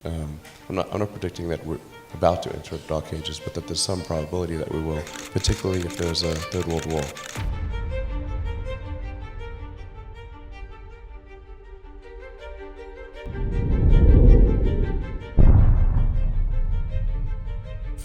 I'm not predicting that we're about to enter dark ages, but that there's some probability that we will, particularly if there's a Third World War.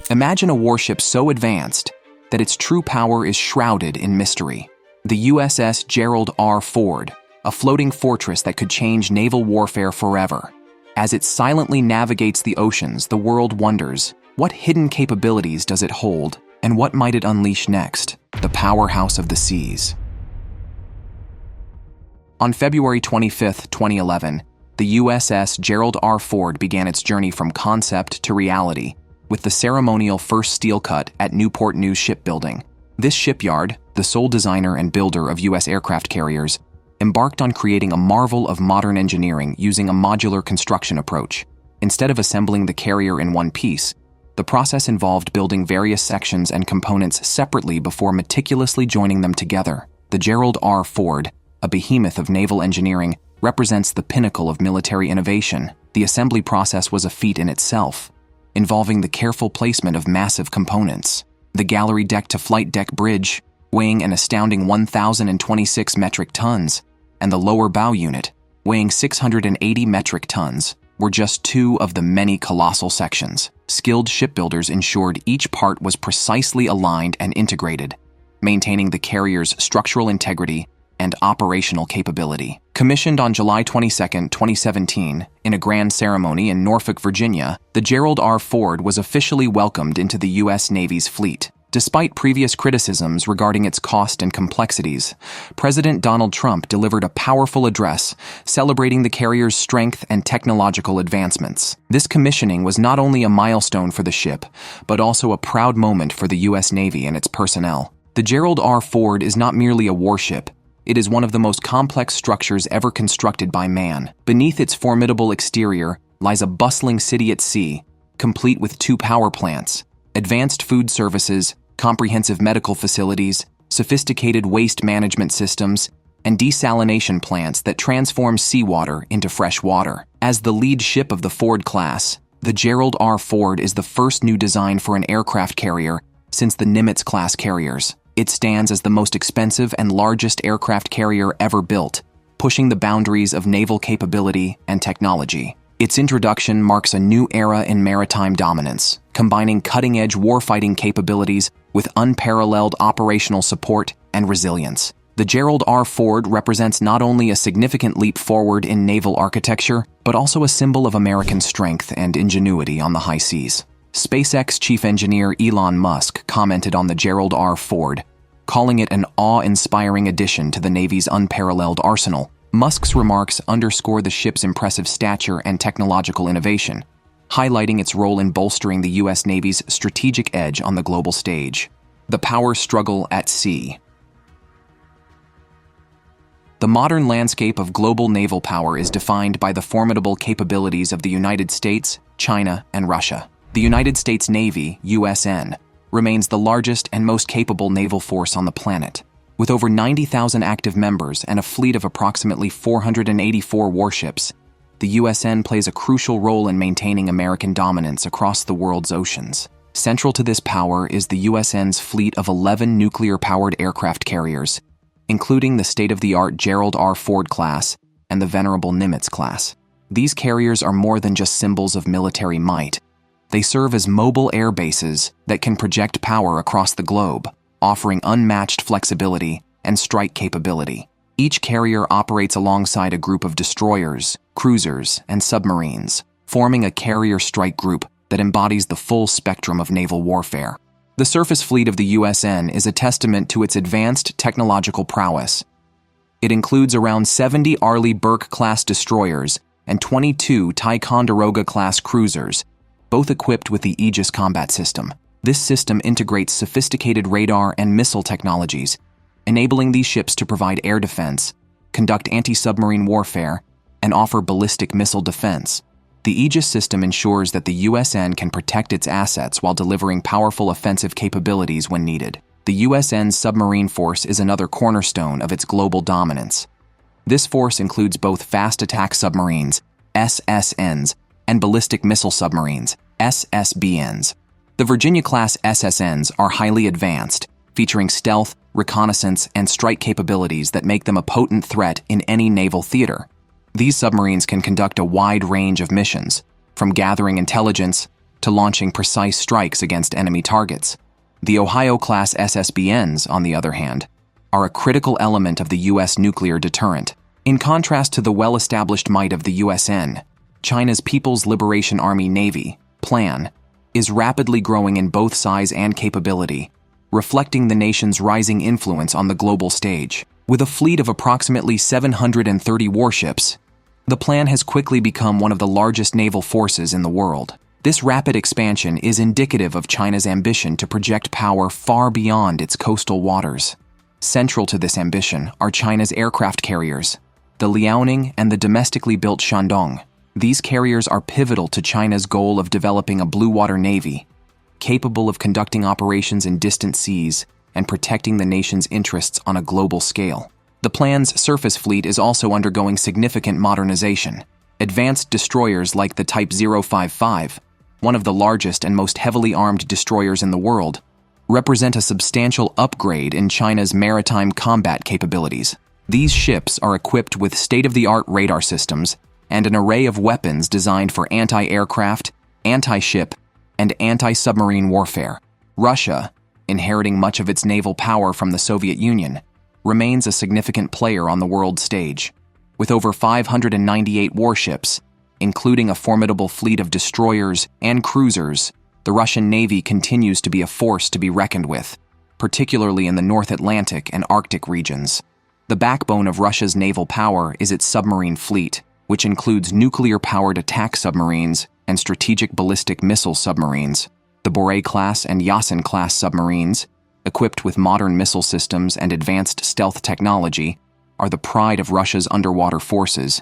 Imagine a warship so advanced that its true power is shrouded in mystery. The USS Gerald R Ford, a floating fortress that could change naval warfare forever. As it silently navigates the oceans, the world wonders, what hidden capabilities does it hold, and what might it unleash next? The powerhouse of the seas. On February 25, 2011, the USS Gerald R Ford began its journey from concept to reality, with the ceremonial first steel cut at Newport News Shipbuilding. This shipyard, the sole designer and builder of U.S. aircraft carriers, embarked on creating a marvel of modern engineering using a modular construction approach. Instead of assembling the carrier in one piece, the process involved building various sections and components separately before meticulously joining them together. The Gerald R Ford, a behemoth of naval engineering, represents the pinnacle of military innovation. The assembly process was a feat in itself, involving the careful placement of massive components. The galley deck to flight deck bridge, weighing an astounding 1,026 metric tons, and the lower bow unit, weighing 680 metric tons, were just two of the many colossal sections. Skilled shipbuilders ensured each part was precisely aligned and integrated, maintaining the carrier's structural integrity and operational capability. Commissioned on July 22, 2017, in a grand ceremony in Norfolk, Virginia, the Gerald R Ford was officially welcomed into the U.S. Navy's fleet. Despite previous criticisms regarding its cost and complexities, President Donald Trump delivered a powerful address celebrating the carrier's strength and technological advancements. This commissioning was not only a milestone for the ship, but also a proud moment for the U.S. Navy and its personnel. The Gerald R Ford is not merely a warship. It is one of the most complex structures ever constructed by man. Beneath its formidable exterior lies a bustling city at sea, complete with 2 power plants, advanced food services, comprehensive medical facilities, sophisticated waste management systems, and desalination plants that transform seawater into fresh water. As the lead ship of the Ford class, the Gerald R Ford is the first new design for an aircraft carrier since the Nimitz-class carriers. It stands as the most expensive and largest aircraft carrier ever built, pushing the boundaries of naval capability and technology. Its introduction marks a new era in maritime dominance, combining cutting-edge warfighting capabilities with unparalleled operational support and resilience. The Gerald R Ford represents not only a significant leap forward in naval architecture, but also a symbol of American strength and ingenuity on the high seas. SpaceX chief engineer Elon Musk commented on the Gerald R Ford, calling it an awe-inspiring addition to the Navy's unparalleled arsenal. Musk's remarks underscore the ship's impressive stature and technological innovation, highlighting its role in bolstering the U.S. Navy's strategic edge on the global stage. The power struggle at sea. The modern landscape of global naval power is defined by the formidable capabilities of the United States, China, and Russia. The United States Navy, USN, remains the largest and most capable naval force on the planet. With over 90,000 active members and a fleet of approximately 484 warships, the USN plays a crucial role in maintaining American dominance across the world's oceans. Central to this power is the USN's fleet of 11 nuclear-powered aircraft carriers, including the state-of-the-art Gerald R Ford class and the venerable Nimitz class. These carriers are more than just symbols of military might. They serve as mobile air bases that can project power across the globe, offering unmatched flexibility and strike capability. Each carrier operates alongside a group of destroyers, cruisers, and submarines, forming a carrier strike group that embodies the full spectrum of naval warfare. The surface fleet of the USN is a testament to its advanced technological prowess. It includes around 70 Arleigh Burke-class destroyers and 22 Ticonderoga-class cruisers, both equipped with the Aegis combat system. This system integrates sophisticated radar and missile technologies, enabling these ships to provide air defense, conduct anti-submarine warfare, and offer ballistic missile defense. The Aegis system ensures that the USN can protect its assets while delivering powerful offensive capabilities when needed. The USN's submarine force is another cornerstone of its global dominance. This force includes both fast attack submarines, SSNs, and ballistic missile submarines, SSBNs. The Virginia-class SSNs are highly advanced, featuring stealth, reconnaissance, and strike capabilities that make them a potent threat in any naval theater. These submarines can conduct a wide range of missions, from gathering intelligence to launching precise strikes against enemy targets. The Ohio-class SSBNs, on the other hand, are a critical element of the U.S. nuclear deterrent. In contrast to the well-established might of the USN, China's People's Liberation Army Navy, PLAN, is rapidly growing in both size and capability, reflecting the nation's rising influence on the global stage. With a fleet of approximately 730 warships, the PLAN has quickly become one of the largest naval forces in the world. This rapid expansion is indicative of China's ambition to project power far beyond its coastal waters. Central to this ambition are China's aircraft carriers, the Liaoning and the domestically built Shandong. These carriers are pivotal to China's goal of developing a blue water navy, capable of conducting operations in distant seas and protecting the nation's interests on a global scale. The PLAN's surface fleet is also undergoing significant modernization. Advanced destroyers like the Type 055, one of the largest and most heavily armed destroyers in the world, represent a substantial upgrade in China's maritime combat capabilities. These ships are equipped with state-of-the-art radar systems and an array of weapons designed for anti-aircraft, anti-ship, and anti-submarine warfare. Russia, inheriting much of its naval power from the Soviet Union, remains a significant player on the world stage. With over 598 warships, including a formidable fleet of destroyers and cruisers, the Russian Navy continues to be a force to be reckoned with, particularly in the North Atlantic and Arctic regions. The backbone of Russia's naval power is its submarine fleet, which includes nuclear-powered attack submarines and strategic ballistic missile submarines. The Borei-class and Yasen-class submarines, equipped with modern missile systems and advanced stealth technology, are the pride of Russia's underwater forces.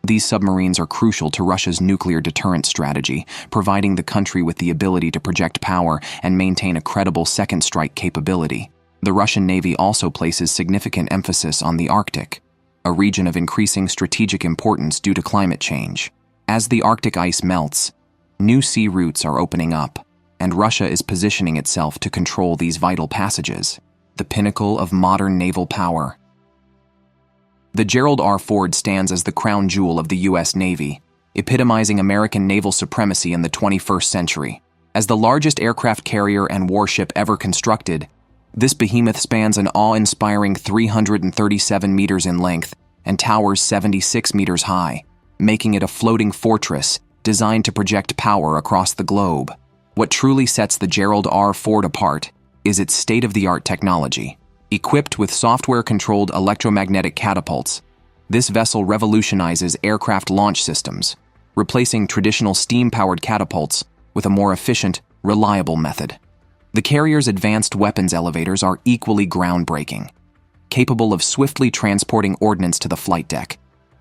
These submarines are crucial to Russia's nuclear deterrent strategy, providing the country with the ability to project power and maintain a credible second strike capability. The Russian Navy also places significant emphasis on the Arctic, a region of increasing strategic importance due to climate change. As the Arctic ice melts, new sea routes are opening up, and Russia is positioning itself to control these vital passages, the pinnacle of modern naval power. The Gerald R. Ford stands as the crown jewel of the U.S. Navy, epitomizing American naval supremacy in the 21st century. As the largest aircraft carrier and warship ever constructed, this behemoth spans an awe-inspiring 337 meters in length and towers 76 meters high, making it a floating fortress designed to project power across the globe. What truly sets the Gerald R. Ford apart is its state-of-the-art technology. Equipped with software-controlled electromagnetic catapults, this vessel revolutionizes aircraft launch systems, replacing traditional steam-powered catapults with a more efficient, reliable method. The carrier's advanced weapons elevators are equally groundbreaking, capable of swiftly transporting ordnance to the flight deck,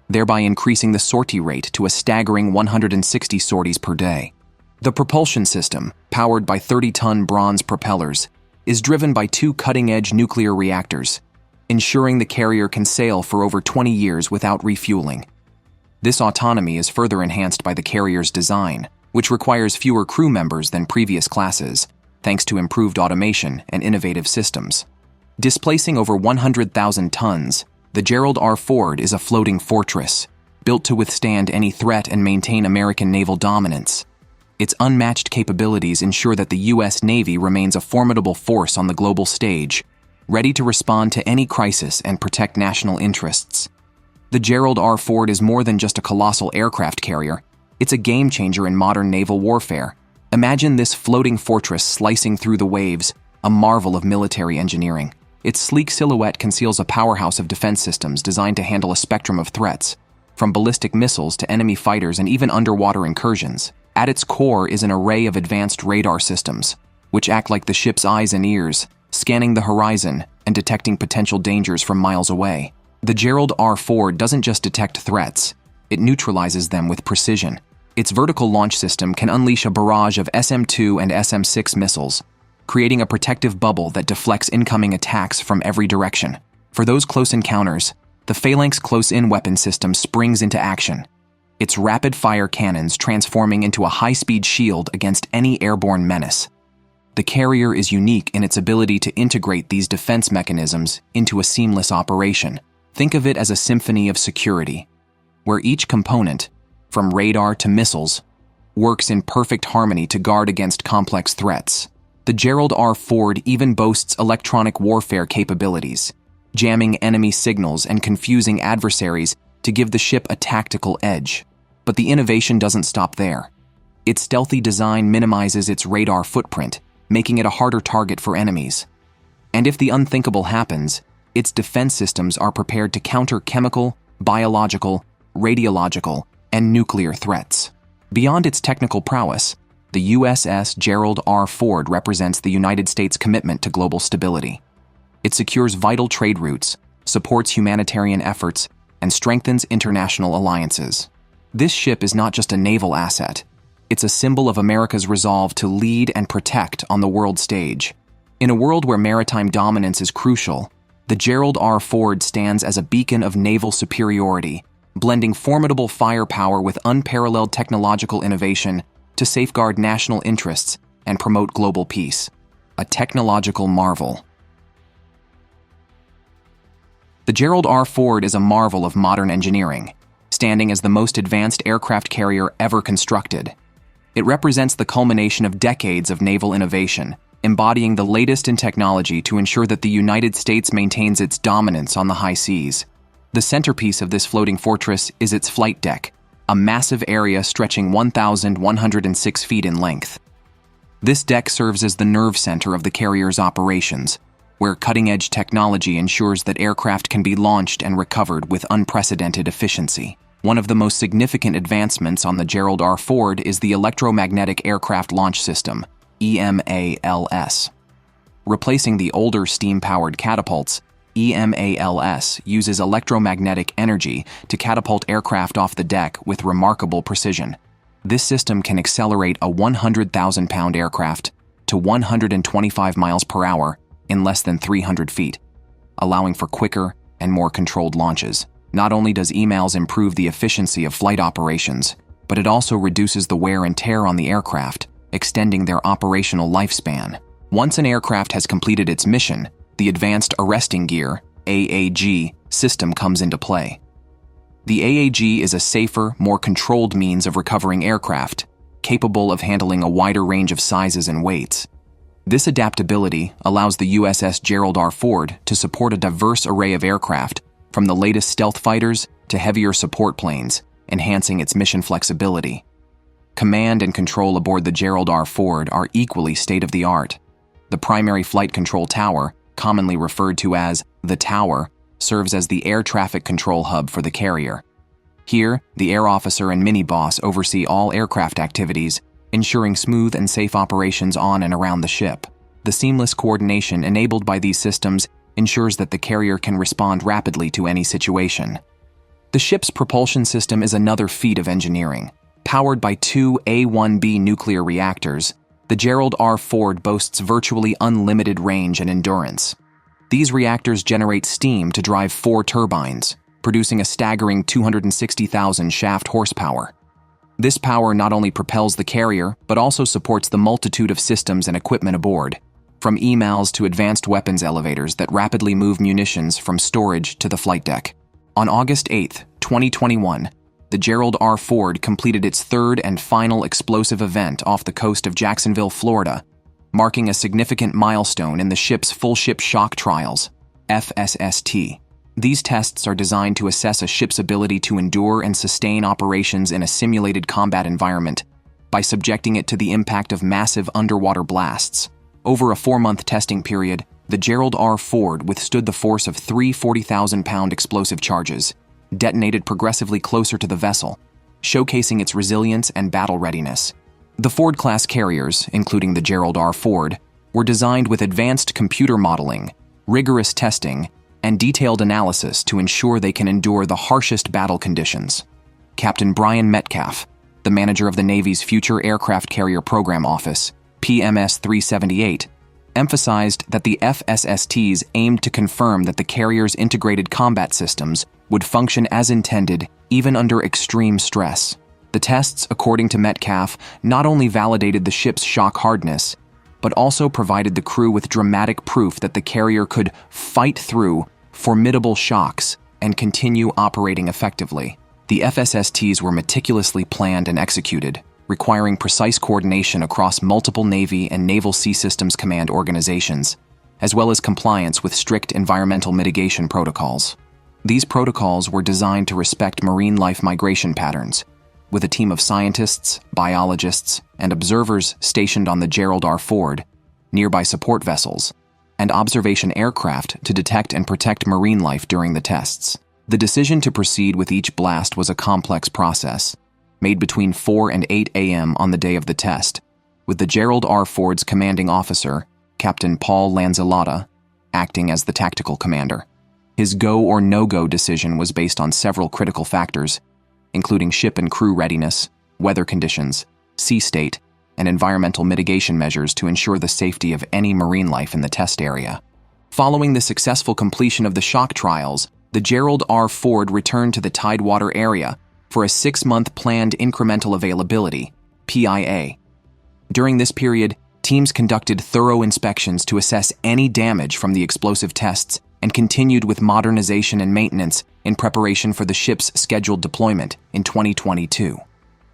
thereby increasing the sortie rate to a staggering 160 sorties per day. The propulsion system, powered by 30-ton bronze propellers, is driven by two cutting-edge nuclear reactors, ensuring the carrier can sail for over 20 years without refueling. This autonomy is further enhanced by the carrier's design, which requires fewer crew members than previous classes, thanks to improved automation and innovative systems. Displacing over 100,000 tons, the Gerald R. Ford is a floating fortress, built to withstand any threat and maintain American naval dominance. Its unmatched capabilities ensure that the U.S. Navy remains a formidable force on the global stage, ready to respond to any crisis and protect national interests. The Gerald R. Ford is more than just a colossal aircraft carrier. It's a game-changer in modern naval warfare. Imagine this floating fortress slicing through the waves, a marvel of military engineering. Its sleek silhouette conceals a powerhouse of defense systems designed to handle a spectrum of threats, from ballistic missiles to enemy fighters and even underwater incursions. At its core is an array of advanced radar systems, which act like the ship's eyes and ears, scanning the horizon and detecting potential dangers from miles away. The Gerald R. Ford doesn't just detect threats, it neutralizes them with precision. Its vertical launch system can unleash a barrage of SM-2 and SM-6 missiles, creating a protective bubble that deflects incoming attacks from every direction. For those close encounters, the Phalanx close-in weapon system springs into action. its rapid-fire cannons transforming into a high-speed shield against any airborne menace. The carrier is unique in its ability to integrate these defense mechanisms into a seamless operation. Think of it as a symphony of security, where each component, from radar to missiles, works in perfect harmony to guard against complex threats. The Gerald R. Ford even boasts electronic warfare capabilities, jamming enemy signals and confusing adversaries to give the ship a tactical edge. But the innovation doesn't stop there. Its stealthy design minimizes its radar footprint, making it a harder target for enemies. And if the unthinkable happens, its defense systems are prepared to counter chemical, biological, radiological, and nuclear threats. Beyond its technical prowess, the USS Gerald R. Ford represents the United States' commitment to global stability. It secures vital trade routes, supports humanitarian efforts, and strengthens international alliances. This ship is not just a naval asset. It's a symbol of America's resolve to lead and protect on the world stage. In a world where maritime dominance is crucial, the Gerald R. Ford stands as a beacon of naval superiority, blending formidable firepower with unparalleled technological innovation to safeguard national interests and promote global peace. A technological marvel. The Gerald R. Ford is a marvel of modern engineering, standing as the most advanced aircraft carrier ever constructed. It represents the culmination of decades of naval innovation, embodying the latest in technology to ensure that the United States maintains its dominance on the high seas. The centerpiece of this floating fortress is its flight deck, a massive area stretching 1,106 feet in length. This deck serves as the nerve center of the carrier's operations, where cutting-edge technology ensures that aircraft can be launched and recovered with unprecedented efficiency. One of the most significant advancements on the Gerald R. Ford is the Electromagnetic Aircraft Launch System, EMALS. Replacing the older steam-powered catapults, EMALS uses electromagnetic energy to catapult aircraft off the deck with remarkable precision. This system can accelerate a 100,000-pound aircraft to 125 miles per hour in less than 300 feet, allowing for quicker and more controlled launches. Not only does EMALS improve the efficiency of flight operations, but it also reduces the wear and tear on the aircraft, extending their operational lifespan. Once an aircraft has completed its mission, the Advanced Arresting Gear, AAG, system comes into play. The AAG is a safer, more controlled means of recovering aircraft, capable of handling a wider range of sizes and weights. This adaptability allows the USS Gerald R. Ford to support a diverse array of aircraft, from the latest stealth fighters to heavier support planes, enhancing its mission flexibility. Command and control aboard the Gerald R. Ford are equally state-of-the-art. The primary flight control tower, commonly referred to as the Tower, serves as the air traffic control hub for the carrier. Here, the air officer and mini-boss oversee all aircraft activities, ensuring smooth and safe operations on and around the ship. The seamless coordination enabled by these systems ensures that the carrier can respond rapidly to any situation. The ship's propulsion system is another feat of engineering. Powered by two A-1B nuclear reactors, the Gerald R. Ford boasts virtually unlimited range and endurance. These reactors generate steam to drive 4 turbines, producing a staggering 260,000 shaft horsepower. This power not only propels the carrier, but also supports the multitude of systems and equipment aboard, from EMALS to advanced weapons elevators that rapidly move munitions from storage to the flight deck. On August 8, 2021, the Gerald R. Ford completed its third and final explosive event off the coast of Jacksonville, Florida, marking a significant milestone in the ship's full-ship shock trials, FSST. These tests are designed to assess a ship's ability to endure and sustain operations in a simulated combat environment by subjecting it to the impact of massive underwater blasts. Over a 4-month testing period, the Gerald R. Ford withstood the force of 3 40,000-pound explosive charges, detonated progressively closer to the vessel, showcasing its resilience and battle readiness. The Ford-class carriers, including the Gerald R. Ford, were designed with advanced computer modeling, rigorous testing, and detailed analysis to ensure they can endure the harshest battle conditions. Captain Brian Metcalf, the manager of the Navy's Future Aircraft Carrier Program Office, PMS 378, emphasized that the FSSTs aimed to confirm that the carrier's integrated combat systems would function as intended even under extreme stress. The tests, according to Metcalf, not only validated the ship's shock hardness, but also provided the crew with dramatic proof that the carrier could fight through formidable shocks and continue operating effectively. The FSSTs were meticulously planned and executed, requiring precise coordination across multiple Navy and Naval Sea Systems Command organizations, as well as compliance with strict environmental mitigation protocols. These protocols were designed to respect marine life migration patterns, with a team of scientists, biologists, and observers stationed on the Gerald R Ford, nearby support vessels, and observation aircraft to detect and protect marine life during the tests. The decision to proceed with each blast was a complex process, made between 4 and 8 a.m. on the day of the test, with the Gerald R Ford's commanding officer, Captain Paul Lanzillotta, acting as the tactical commander. His go or no-go decision was based on several critical factors, including ship and crew readiness, weather conditions, sea state, and environmental mitigation measures to ensure the safety of any marine life in the test area. Following the successful completion of the shock trials, the Gerald R Ford returned to the Tidewater area for a 6-month planned incremental availability, PIA. During this period, teams conducted thorough inspections to assess any damage from the explosive tests and continued with modernization and maintenance in preparation for the ship's scheduled deployment in 2022.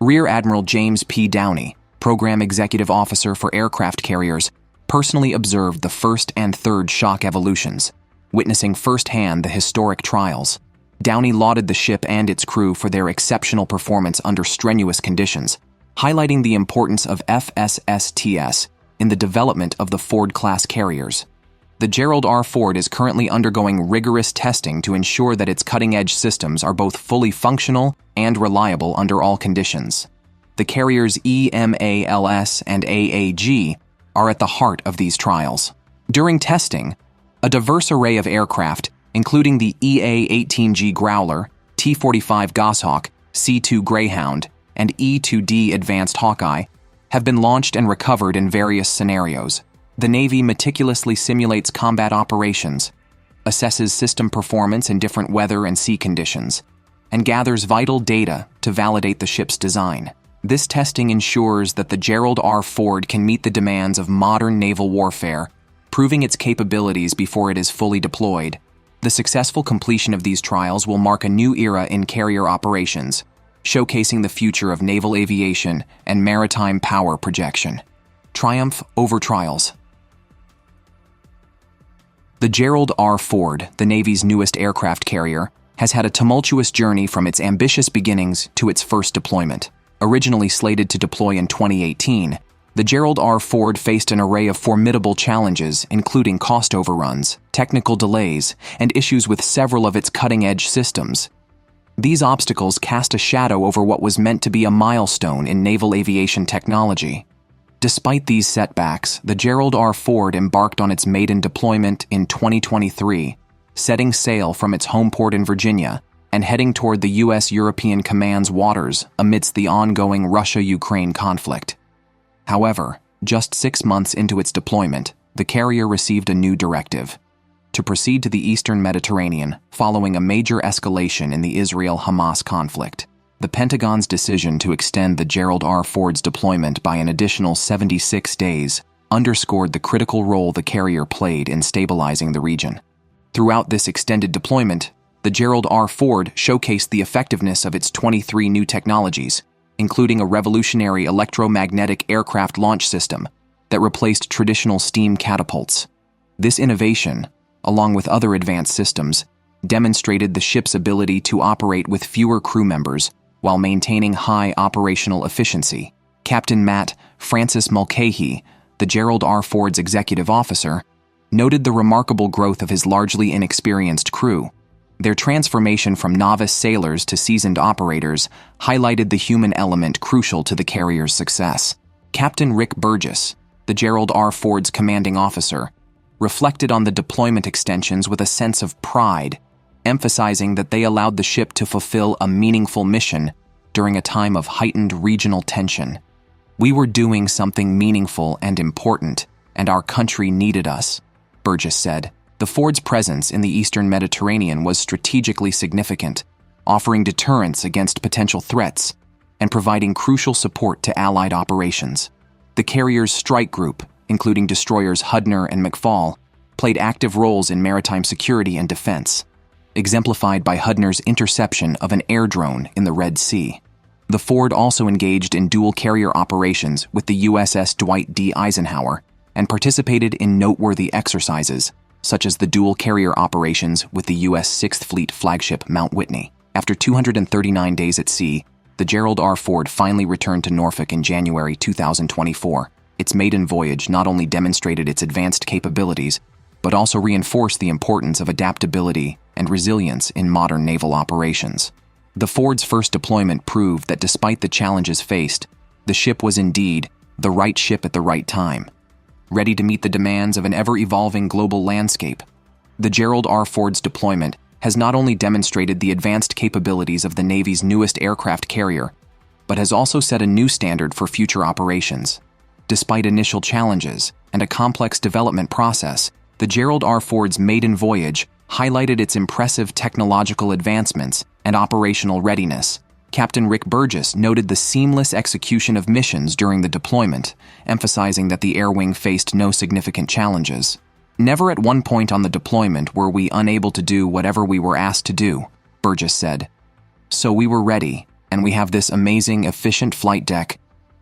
Rear Admiral James P. Downey, Program Executive Officer for Aircraft Carriers, personally observed the first and third shock evolutions, witnessing firsthand the historic trials. Downey lauded the ship and its crew for their exceptional performance under strenuous conditions, highlighting the importance of FSSTS in the development of the Ford-class carriers. The Gerald R Ford is currently undergoing rigorous testing to ensure that its cutting-edge systems are both fully functional and reliable under all conditions. The carrier's EMALS and AAG are at the heart of these trials. During testing, a diverse array of aircraft, including the EA-18G Growler, T-45 Goshawk, C-2 Greyhound, and E-2D Advanced Hawkeye, have been launched and recovered in various scenarios. The Navy meticulously simulates combat operations, assesses system performance in different weather and sea conditions, and gathers vital data to validate the ship's design. This testing ensures that the Gerald R Ford can meet the demands of modern naval warfare, proving its capabilities before it is fully deployed. The successful completion of these trials will mark a new era in carrier operations, showcasing the future of naval aviation and maritime power projection. Triumph over trials. The Gerald R Ford, the Navy's newest aircraft carrier, has had a tumultuous journey from its ambitious beginnings to its first deployment. Originally slated to deploy in 2018, the Gerald R Ford faced an array of formidable challenges, including cost overruns, technical delays, and issues with several of its cutting-edge systems. These obstacles cast a shadow over what was meant to be a milestone in naval aviation technology. Despite these setbacks, the Gerald R Ford embarked on its maiden deployment in 2023, setting sail from its home port in Virginia and heading toward the U.S.-European Command's waters amidst the ongoing Russia-Ukraine conflict. However, just 6 months into its deployment, the carrier received a new directive: to proceed to the eastern Mediterranean following a major escalation in the Israel-Hamas conflict. The Pentagon's decision to extend the Gerald R Ford's deployment by an additional 76 days underscored the critical role the carrier played in stabilizing the region. Throughout this extended deployment, the Gerald R Ford showcased the effectiveness of its 23 new technologies, including a revolutionary electromagnetic aircraft launch system that replaced traditional steam catapults. This innovation, along with other advanced systems, demonstrated the ship's ability to operate with fewer crew members while maintaining high operational efficiency. Captain Matt Francis Mulcahy, the Gerald R Ford's executive officer, noted the remarkable growth of his largely inexperienced crew. Their transformation from novice sailors to seasoned operators highlighted the human element crucial to the carrier's success. Captain Rick Burgess, the Gerald R Ford's commanding officer, reflected on the deployment extensions with a sense of pride, emphasizing that they allowed the ship to fulfill a meaningful mission during a time of heightened regional tension. "We were doing something meaningful and important, and our country needed us, Burgess said. The Ford's presence in the eastern Mediterranean was strategically significant, offering deterrence against potential threats and providing crucial support to Allied operations. The carrier's strike group, including destroyers Hudner and McFall, played active roles in maritime security and defense, exemplified by Hudner's interception of an air drone in the Red Sea. The Ford also engaged in dual carrier operations with the USS Dwight D. Eisenhower and participated in noteworthy exercises, such as the dual carrier operations with the U.S. 6th Fleet flagship Mount Whitney. After 239 days at sea, the Gerald R. Ford finally returned to Norfolk in January 2024. Its maiden voyage not only demonstrated its advanced capabilities, but also reinforced the importance of adaptability and resilience in modern naval operations. The Ford's first deployment proved that despite the challenges faced, the ship was indeed the right ship at the right time, ready to meet the demands of an ever-evolving global landscape. The Gerald R. Ford's deployment has not only demonstrated the advanced capabilities of the Navy's newest aircraft carrier, but has also set a new standard for future operations. Despite initial challenges and a complex development process, the Gerald R. Ford's maiden voyage highlighted its impressive technological advancements and operational readiness. Captain Rick Burgess noted the seamless execution of missions during the deployment, emphasizing that the air wing faced no significant challenges. "Never at one point on the deployment were we unable to do whatever we were asked to do," Burgess said. "So we were ready, and we have this amazing, efficient flight deck.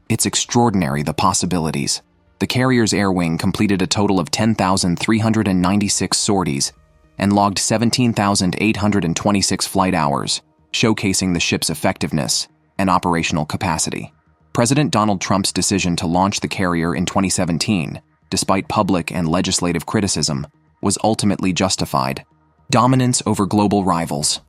It's extraordinary, the possibilities." The carrier's air wing completed a total of 10,396 sorties and logged 17,826 flight hours, showcasing the ship's effectiveness and operational capacity. President Donald Trump's decision to launch the carrier in 2017, despite public and legislative criticism, was ultimately justified. Dominance over global rivals.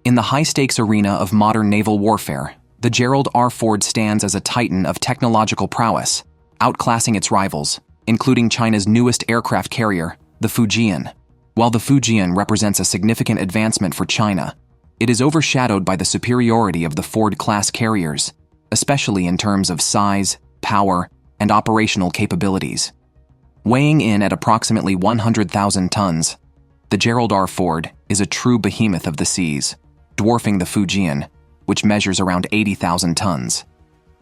In the high-stakes arena of modern naval warfare, the Gerald R. Ford stands as a titan of technological prowess, outclassing its rivals, including China's newest aircraft carrier, the Fujian. While the Fujian represents a significant advancement for China, it is overshadowed by the superiority of the Ford-class carriers, especially in terms of size, power, and operational capabilities. Weighing in at approximately 100,000 tons, the Gerald R. Ford is a true behemoth of the seas, dwarfing the Fujian, which measures around 80,000 tons.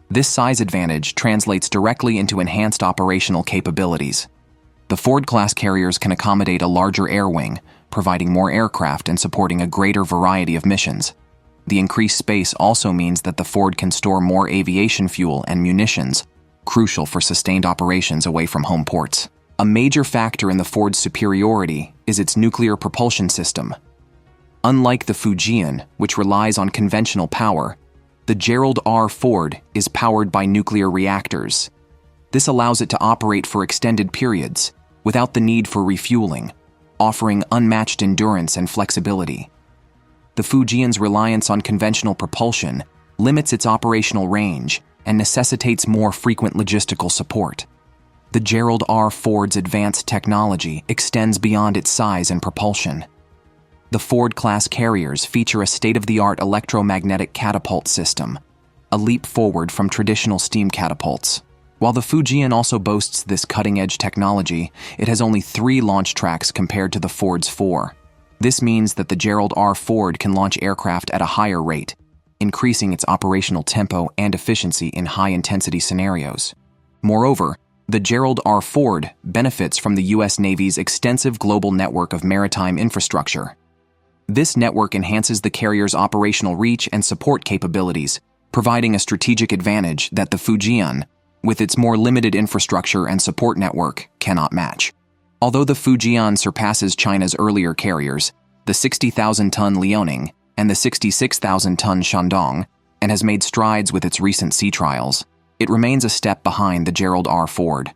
This size advantage translates directly into enhanced operational capabilities. The Ford-class carriers can accommodate a larger air wing, providing more aircraft and supporting a greater variety of missions. The increased space also means that the Ford can store more aviation fuel and munitions, crucial for sustained operations away from home ports. A major factor in the Ford's superiority is its nuclear propulsion system. Unlike the Fujian, which relies on conventional power, the Gerald R. Ford is powered by nuclear reactors. This allows it to operate for extended periods, without the need for refueling, offering unmatched endurance and flexibility. The Fujian's reliance on conventional propulsion limits its operational range and necessitates more frequent logistical support. The Gerald R. Ford's advanced technology extends beyond its size and propulsion. The Ford-class carriers feature a state-of-the-art electromagnetic catapult system, a leap forward from traditional steam catapults. While the Fujian also boasts this cutting-edge technology, it has only 3 launch tracks compared to the Ford's 4. This means that the Gerald R. Ford can launch aircraft at a higher rate, increasing its operational tempo and efficiency in high-intensity scenarios. Moreover, the Gerald R. Ford benefits from the U.S. Navy's extensive global network of maritime infrastructure. This network enhances the carrier's operational reach and support capabilities, providing a strategic advantage that the Fujian, with its more limited infrastructure and support network, cannot match. Although the Fujian surpasses China's earlier carriers, the 60,000-ton Liaoning and the 66,000-ton Shandong, and has made strides with its recent sea trials, it remains a step behind the Gerald R. Ford.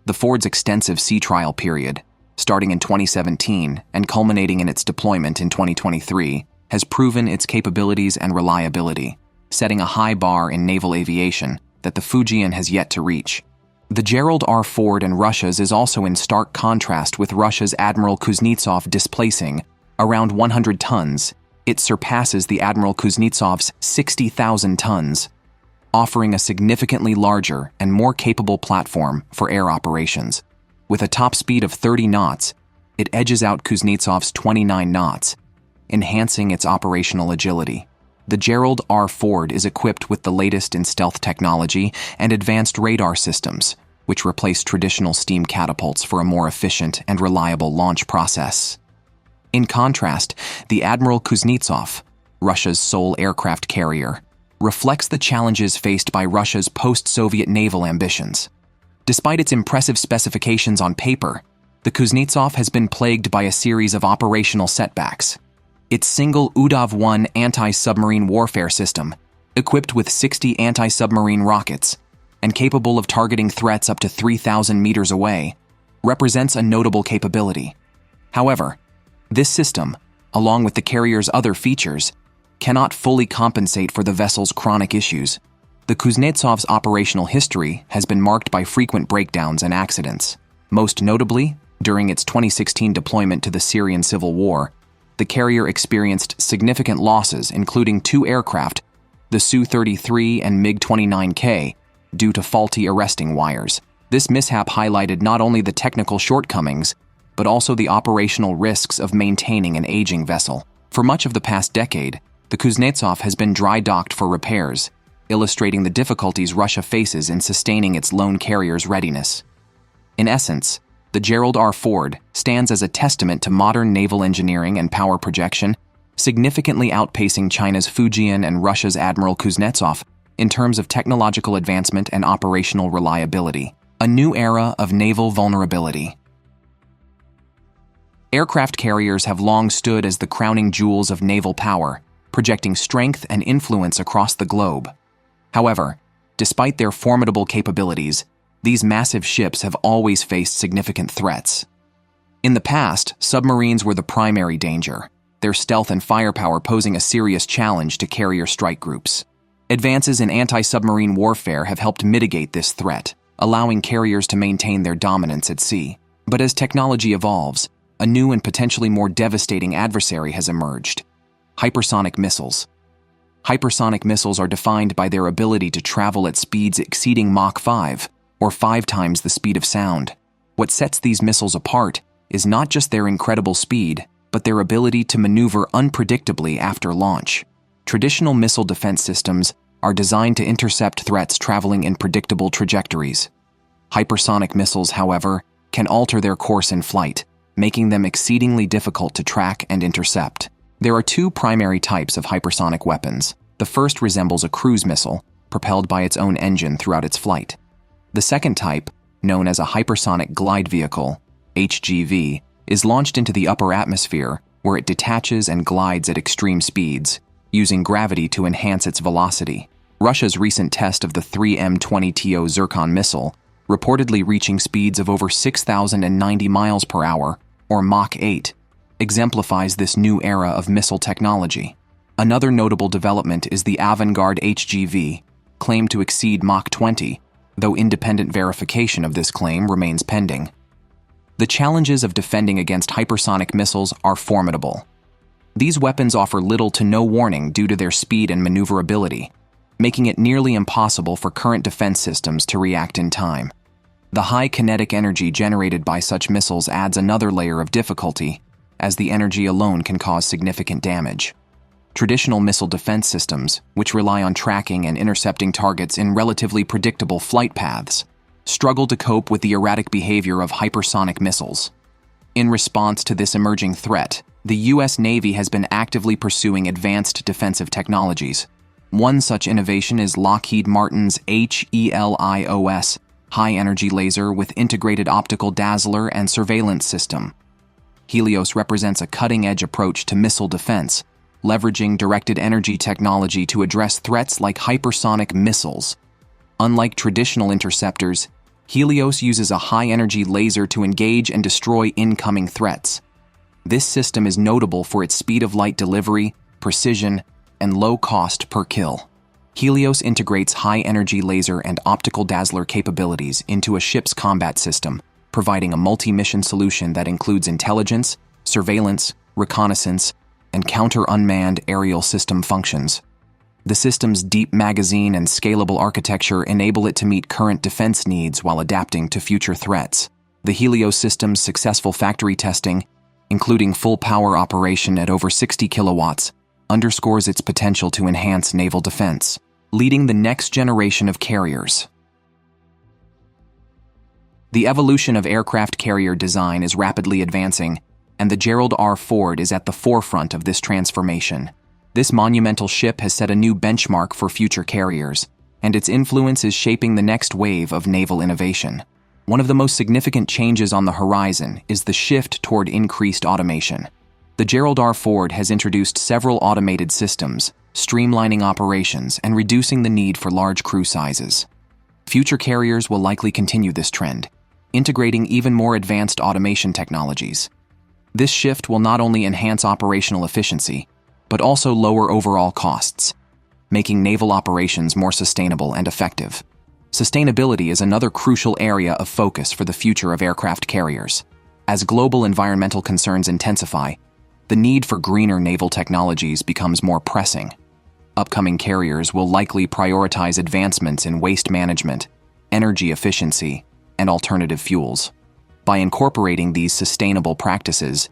The Ford's extensive sea trial period, starting in 2017 and culminating in its deployment in 2023, has proven its capabilities and reliability, setting a high bar in naval aviation that the Fujian has yet to reach. The Gerald R. Ford and Russia's is also in stark contrast, with Russia's Admiral Kuznetsov displacing around 100 tons. It surpasses the Admiral Kuznetsov's 60,000 tons. offering a significantly larger and more capable platform for air operations. With a top speed of 30 knots, it edges out Kuznetsov's 29 knots, enhancing its operational agility. The Gerald R Ford is equipped with the latest in stealth technology and advanced radar systems, which replace traditional steam catapults for a more efficient and reliable launch process. In contrast, the Admiral Kuznetsov, Russia's sole aircraft carrier, reflects the challenges faced by Russia's post-Soviet naval ambitions. Despite its impressive specifications on paper, the Kuznetsov has been plagued by a series of operational setbacks. Its single Udav-1 anti-submarine warfare system, equipped with 60 anti-submarine rockets and capable of targeting threats up to 3,000 meters away, represents a notable capability. However, this system, along with the carrier's other features, cannot fully compensate for the vessel's chronic issues. The Kuznetsov's operational history has been marked by frequent breakdowns and accidents. Most notably, during its 2016 deployment to the Syrian civil war, the carrier experienced significant losses, including 2 aircraft, the Su-33 and MiG-29K, due to faulty arresting wires. This mishap highlighted not only the technical shortcomings, but also the operational risks of maintaining an aging vessel. For much of the past decade, the Kuznetsov has been dry-docked for repairs, illustrating the difficulties Russia faces in sustaining its lone carrier's readiness. In essence, the Gerald R Ford stands as a testament to modern naval engineering and power projection, significantly outpacing China's Fujian and Russia's Admiral Kuznetsov in terms of technological advancement and operational reliability. A new era of naval vulnerability. Aircraft carriers have long stood as the crowning jewels of naval power, projecting strength and influence across the globe. However, despite their formidable capabilities, these massive ships have always faced significant threats. In the past, submarines were the primary danger, their stealth and firepower posing a serious challenge to carrier strike groups. Advances in anti-submarine warfare have helped mitigate this threat, allowing carriers to maintain their dominance at sea. But as technology evolves, a new and potentially more devastating adversary has emerged: hypersonic missiles. Hypersonic missiles are defined by their ability to travel at speeds exceeding Mach 5, or 5 times the speed of sound. What sets these missiles apart is not just their incredible speed, but their ability to maneuver unpredictably after launch. Traditional missile defense systems are designed to intercept threats traveling in predictable trajectories. Hypersonic missiles, however, can alter their course in flight, making them exceedingly difficult to track and intercept. There are 2 primary types of hypersonic weapons. The first resembles a cruise missile, propelled by its own engine throughout its flight. The second type, known as a hypersonic glide vehicle, HGV, is launched into the upper atmosphere, where it detaches and glides at extreme speeds, using gravity to enhance its velocity. Russia's recent test of the 3M-20TO Zircon missile, reportedly reaching speeds of over 6,090 miles per hour, or Mach 8, exemplifies this new era of missile technology. Another notable development is the Avangard HGV, claimed to exceed Mach 20, though independent verification of this claim remains pending. The challenges of defending against hypersonic missiles are formidable. These weapons offer little to no warning due to their speed and maneuverability, making it nearly impossible for current defense systems to react in time. The high kinetic energy generated by such missiles adds another layer of difficulty, as the energy alone can cause significant damage. Traditional missile defense systems, which rely on tracking and intercepting targets in relatively predictable flight paths, struggle to cope with the erratic behavior of hypersonic missiles. In response to this emerging threat, the U.S. Navy has been actively pursuing advanced defensive technologies. One such innovation is Lockheed Martin's HELIOS, high-energy laser with integrated optical dazzler and surveillance system. Helios represents a cutting-edge approach to missile defense, leveraging directed energy technology to address threats like hypersonic missiles. Unlike traditional interceptors, Helios uses a high-energy laser to engage and destroy incoming threats. This system is notable for its speed of light delivery, precision, and low cost per kill. Helios integrates high-energy laser and optical dazzler capabilities into a ship's combat system, providing a multi-mission solution that includes intelligence, surveillance, reconnaissance, and counter-unmanned aerial system functions. The system's deep magazine and scalable architecture enable it to meet current defense needs while adapting to future threats. The Helios system's successful factory testing, including full power operation at over 60 kilowatts, underscores its potential to enhance naval defense, leading the next generation of carriers. The evolution of aircraft carrier design is rapidly advancing, and the Gerald R. Ford is at the forefront of this transformation. This monumental ship has set a new benchmark for future carriers, and its influence is shaping the next wave of naval innovation. One of the most significant changes on the horizon is the shift toward increased automation. The Gerald R. Ford has introduced several automated systems, streamlining operations and reducing the need for large crew sizes. Future carriers will likely continue this trend, integrating even more advanced automation technologies. This shift will not only enhance operational efficiency, but also lower overall costs, making naval operations more sustainable and effective. Sustainability is another crucial area of focus for the future of aircraft carriers. As global environmental concerns intensify, the need for greener naval technologies becomes more pressing. Upcoming carriers will likely prioritize advancements in waste management, energy efficiency, and alternative fuels. By incorporating these sustainable practices,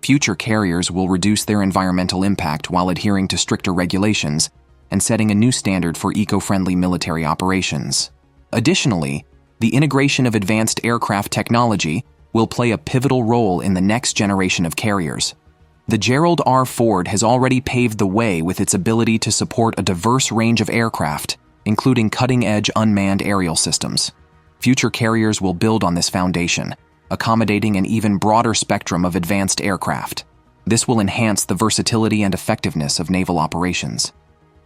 future carriers will reduce their environmental impact while adhering to stricter regulations and setting a new standard for eco-friendly military operations. Additionally, the integration of advanced aircraft technology will play a pivotal role in the next generation of carriers. The Gerald R. Ford has already paved the way with its ability to support a diverse range of aircraft, including cutting-edge unmanned aerial systems. Future carriers will build on this foundation, accommodating an even broader spectrum of advanced aircraft. This will enhance the versatility and effectiveness of naval operations,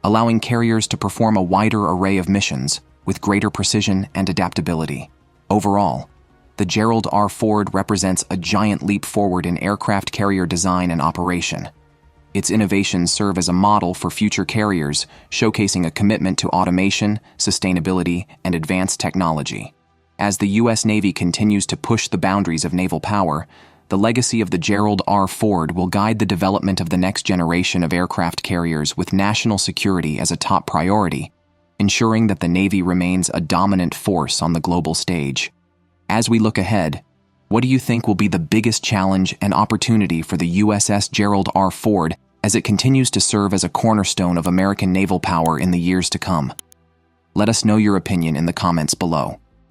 allowing carriers to perform a wider array of missions with greater precision and adaptability. Overall, the Gerald R. Ford represents a giant leap forward in aircraft carrier design and operation. Its innovations serve as a model for future carriers, showcasing a commitment to automation, sustainability, and advanced technology. As the U.S. Navy continues to push the boundaries of naval power, the legacy of the Gerald R. Ford will guide the development of the next generation of aircraft carriers with national security as a top priority, ensuring that the Navy remains a dominant force on the global stage. As we look ahead, what do you think will be the biggest challenge and opportunity for the USS Gerald R. Ford as it continues to serve as a cornerstone of American naval power in the years to come? Let us know your opinion in the comments below.